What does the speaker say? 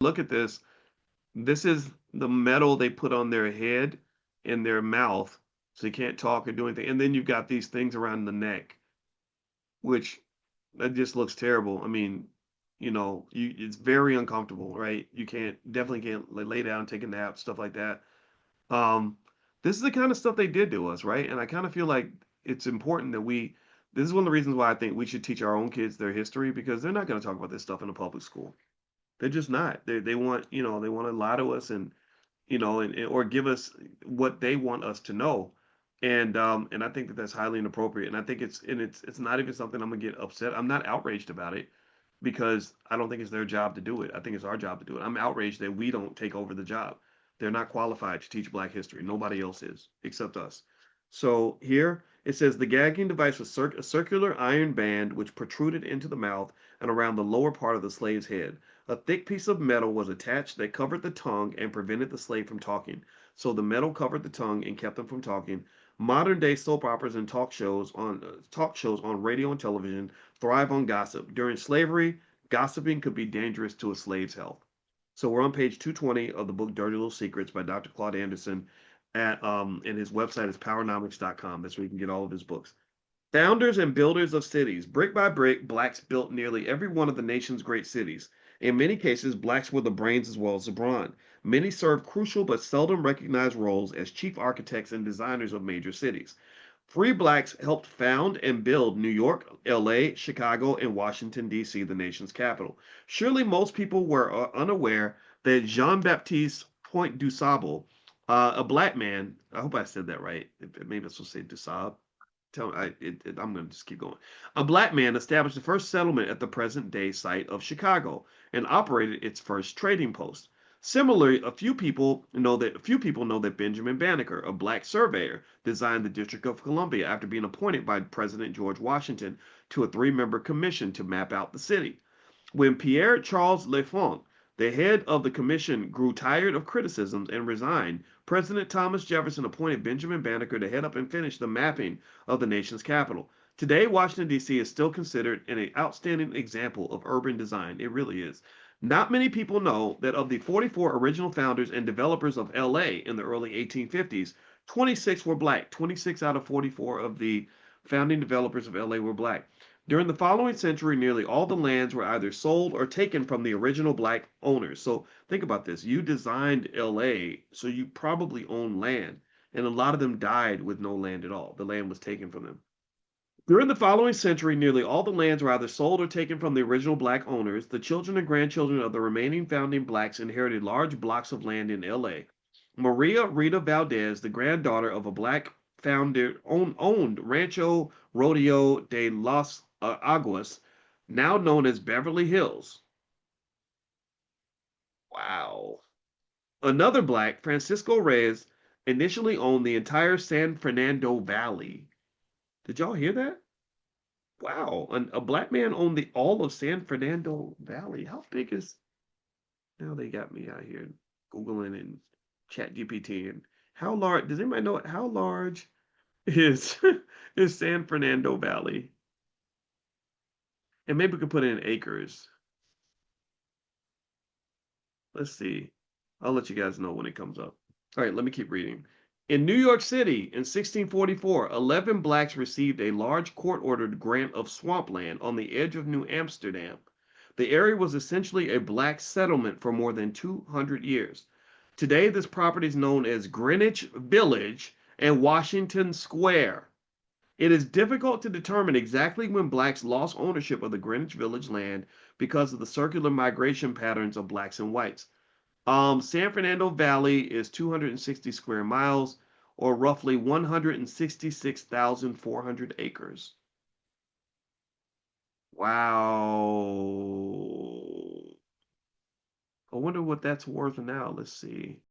Look at this. This is the metal they put on their head and their mouth, so you can't talk or do anything. And then you've got these things around the neck, which that just looks terrible. I mean, it's very uncomfortable, right? You can't definitely can't lay down, take a nap, stuff like that. Um, this is the kind of stuff they did to us, right? And I kind of feel like it's important that this is one of the reasons why I think we should teach our own kids their history because they're not going to talk about this stuff in a public school. They're just not. They want, they want to lie to us and, or give us what they want us to know. And I think that that's highly inappropriate. And I think it's not even something I'm gonna get upset. I'm not outraged about it because I don't think it's their job to do it. I think it's our job to do it. I'm outraged that we don't take over the job. They're not qualified to teach Black history. Nobody else is except us. So here it says the gagging device was a circular iron band which protruded into the mouth and around the lower part of the slave's head. A thick piece of metal was attached that covered the tongue and prevented the slave from talking. So the metal covered the tongue and kept them from talking. Modern day soap operas and talk shows on radio and television thrive on gossip. During slavery, gossiping could be dangerous to a slave's health. So we're on page 220 of the book Dirty Little Secrets by Dr. Claude Anderson and his website is powernomics.com. That's where you can get all of his books. Founders and builders of cities. Brick by brick, blacks built nearly every one of the nation's great cities. In many cases, blacks were the brains as well as the brawn. Many served crucial but seldom recognized roles as chief architects and designers of major cities. Free blacks helped found and build New York, LA, Chicago, and Washington, D.C., the nation's capital. Surely most people were unaware that Jean Baptiste Point du Sable, a black man, I hope I said that right. Maybe I'm supposed to say du Sable. I'm going to just keep going. A black man established the first settlement at the present day site of Chicago and operated its first trading post. Similarly, few people know that Benjamin Banneker, a black surveyor, designed the District of Columbia after being appointed by President George Washington to a three-member commission to map out the city. When Pierre Charles L'Enfant, the head of the commission, grew tired of criticisms and resigned, President Thomas Jefferson appointed Benjamin Banneker to head up and finish the mapping of the nation's capital. Today, Washington, D.C. is still considered an outstanding example of urban design. It really is. Not many people know that of the 44 original founders and developers of LA in the early 1850s, 26 were black. 26 out of 44 of the founding developers of LA were black. During the following century, nearly all the lands were either sold or taken from the original black owners. So think about this. You designed LA, so you probably own land. And a lot of them died with no land at all. The land was taken from them. During the following century, nearly all the lands were either sold or taken from the original black owners. The children and grandchildren of the remaining founding blacks inherited large blocks of land in LA. Maria Rita Valdez, the granddaughter of a black founder, owned Rancho Rodeo de Los Aguas, now known as Beverly Hills. Wow. Another black, Francisco Reyes, initially owned the entire San Fernando Valley. Did y'all hear that? Wow, a black man owned the all of San Fernando Valley. How big is? Now they got me out here googling and Chat GPT and how large? Does anybody know how large is is San Fernando Valley? And maybe we could put it in acres. Let's see. I'll let you guys know when it comes up. All right, let me keep reading. In New York City in 1644, 11 blacks received a large court-ordered grant of swampland on the edge of New Amsterdam. The area was essentially a black settlement for more than 200 years. Today, this property is known as Greenwich Village and Washington Square. It is difficult to determine exactly when blacks lost ownership of the Greenwich Village land because of the circular migration patterns of blacks and whites. San Fernando Valley is 260 square miles, or roughly 166,400 acres. Wow. I wonder what that's worth now. Let's see.